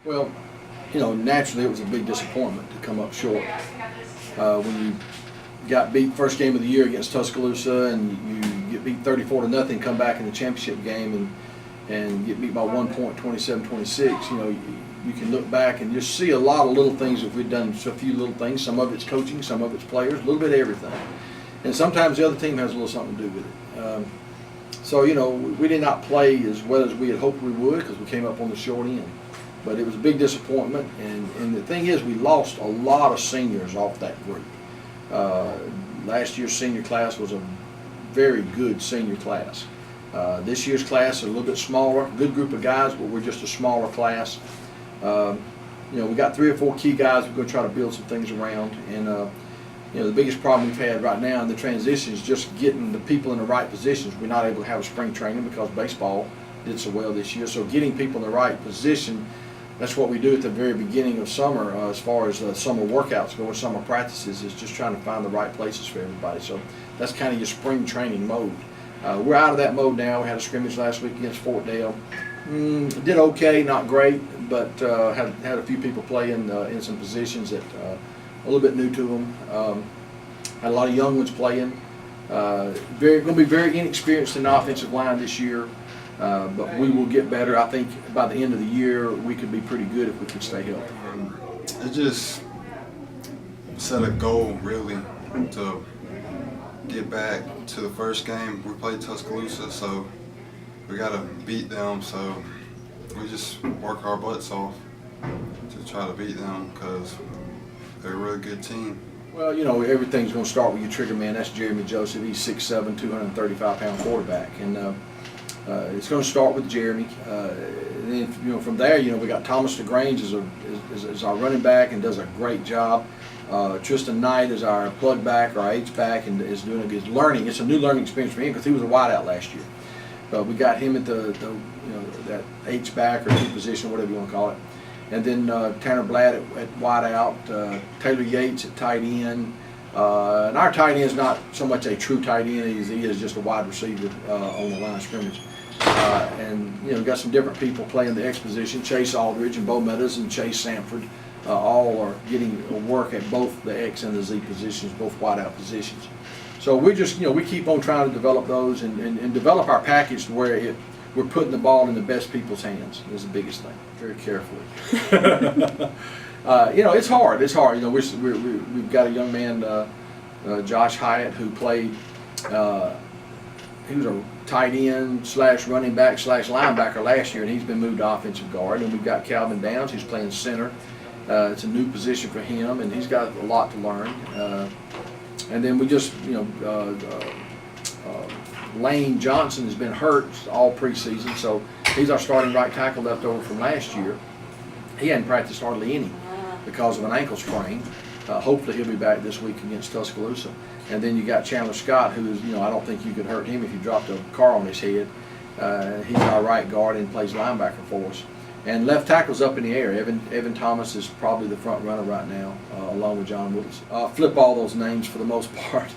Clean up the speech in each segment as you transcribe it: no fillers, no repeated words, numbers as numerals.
Well, naturally it was a big disappointment to come up short. When you got beat first game of the year against Tuscaloosa and you get beat 34-0, come back in the championship game and get beat by 1 point, 27-26, you can look back and just see a lot of little things that we've done, just a few little things. Some of it's coaching, some of it's players, a little bit of everything. And sometimes the other team has a little something to do with it. So we did not play as well as we had hoped we would because we came up on the short end. But it was a big disappointment, and the thing is we lost a lot of seniors off that group. Last year's senior class was a very good senior class. This year's class is a little bit smaller, good group of guys, but we're just a smaller class. We got 3 or 4 key guys we're going to try to build some things around, and the biggest problem we've had right now in the transition is just getting the people in the right positions. We're not able to have a spring training because baseball did so well this year, so getting people in the right position, that's what we do at the very beginning of summer as far as summer workouts go, summer practices, is just trying to find the right places for everybody. So that's kind of your spring training mode. We're out of that mode now. We had a scrimmage last week against Fort Dale. Did okay, not great, but had a few people play in some positions that a little bit new to them. Had a lot of young ones playing. Going to be very inexperienced in the offensive line this year, but we will get better. I think by the end of the year we could be pretty good if we could stay healthy. It just set a goal really to get back to the first game. We played Tuscaloosa, so we got to beat them. So we just work our butts off to try to beat them because they're a really good team. Well, everything's going to start with your trigger man. That's Jeremy Joseph. He's 6'7", 235-pound quarterback, and it's going to start with Jeremy. And then, from there, we got Thomas DeGrange as our running back and does a great job. Tristan Knight is our plug back, our H back, and is doing a good learning. It's a new learning experience for him because he was a wideout last year. But we got him at that H back or T position, whatever you want to call it. And then Tanner Blatt at wideout, Taylor Yates at tight end. And our tight end is not so much a true tight end; he is just a wide receiver on the line of scrimmage. And we've got some different people playing the X position. Chase Aldridge and Bo Meadows and Chase Samford all are getting work at both the X and the Z positions, both wideout positions. So we just we keep on trying to develop those and develop our package to where we're putting the ball in the best people's hands is the biggest thing. Very carefully. It's hard. It's hard. We've got a young man, Josh Hyatt, who played. He was a tight end / running back / linebacker last year, and he's been moved to offensive guard. And we've got Calvin Downs, who's playing center. It's a new position for him, and he's got a lot to learn. And then we just, Lane Johnson has been hurt all preseason, so he's our starting right tackle left over from last year. He hadn't practiced hardly any because of an ankle sprain. Hopefully he'll be back this week against Tuscaloosa. And then you got Chandler Scott, who is, I don't think you could hurt him if you dropped a car on his head. He's our right guard and plays linebacker for us. And left tackle's up in the air. Evan Thomas is probably the front runner right now, along with John Willis. Flip all those names for the most part.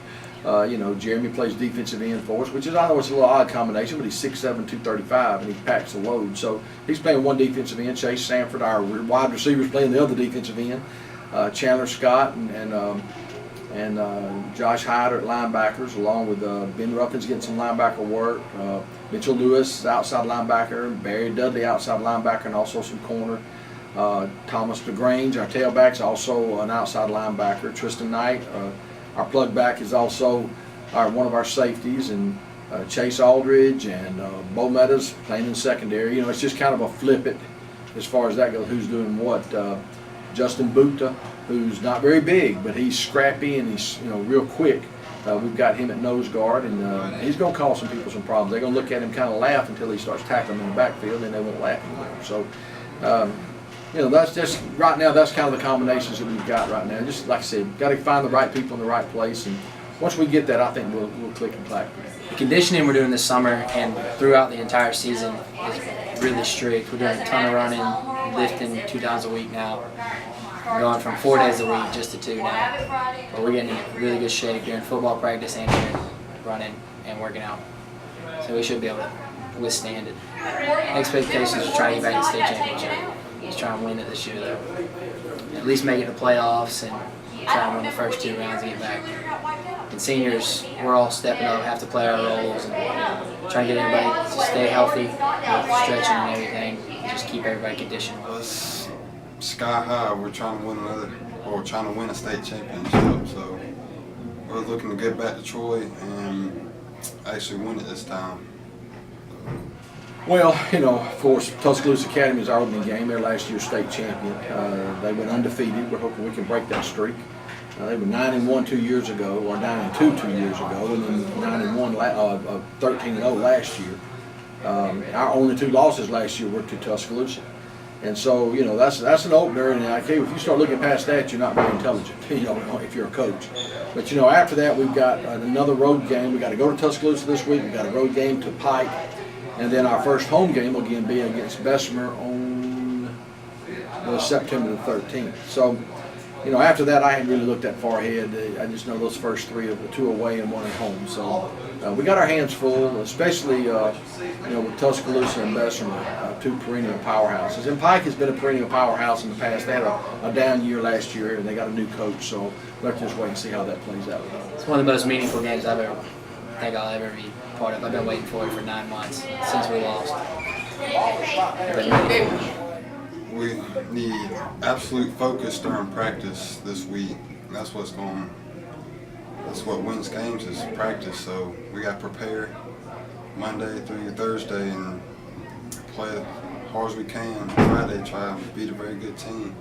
Jeremy plays defensive end for us, which is, I know it's a little odd combination, but he's 6'7", 235, and he packs the load. So he's playing one defensive end. Chase Samford, our wide receiver's playing the other defensive end. Chandler Scott and Josh Hyder at linebackers, along with Ben Ruffin's getting some linebacker work. Mitchell Lewis, outside linebacker. Barry Dudley, outside linebacker, and also some corner. Thomas DeGrange, our tailback's also an outside linebacker. Tristan Knight, our plug back, is also one of our safeties, and Chase Aldridge and Bo Meadows playing in secondary. It's just kind of a flip it as far as that goes, who's doing what. Justin Butta, who's not very big, but he's scrappy and he's real quick. We've got him at nose guard, and he's going to cause some people some problems. They're going to look at him kind of laugh until he starts tackling in the backfield, and they won't laugh anymore. So, that's just right now. That's kind of the combinations that we've got right now. Just like I said, got to find the right people in the right place, and once we get that, I think we'll click and clack. The conditioning we're doing this summer and throughout the entire season is really strict. We're doing a ton of running, lifting 2 times a week now. We're going from 4 days a week just to 2 now. But we're getting in really good shape during football practice and during running and working out. So we should be able to withstand it. Expectations are trying to get back to the state championship. Just try and win it this year, though. At least make it to playoffs and try and win the first 2 rounds and get back. And seniors, we're all stepping up, have to play our roles, and try and get everybody to stay healthy with stretching and everything. Just keep everybody conditioned. Us sky high. We're trying to win a state championship. So we're looking to get back to Troy and actually win it this time. Well, of course, Tuscaloosa Academy is our opening game. They're last year's state champion. They went undefeated. We're hoping we can break that streak. They were 9-1 2 years ago, or 9-2 2 years ago, and then 9-1, 13-0 last year. Our only 2 losses last year were to Tuscaloosa. And so, that's an opener, and if you start looking past that, you're not very intelligent, if you're a coach. But, after that, we've got another road game. We've got to go to Tuscaloosa this week. We've got a road game to Pike. And then our first home game will again be against Bessemer on September the 13th. So, after that, I hadn't really looked that far ahead. I just know those first 3 of the 2 away and 1 at home. So we got our hands full, especially with Tuscaloosa and Bessemer, 2 perennial powerhouses. And Pike has been a perennial powerhouse in the past. They had a down year last year, and they got a new coach. So let's just wait and see how that plays out. It's one of the most meaningful games I'll ever be part of. I've been waiting for it for 9 months since we lost. We need absolute focus during practice this week. That's what wins games is practice. So we got to prepare Monday through Thursday and play as hard as we can. Friday, try to beat a very good team.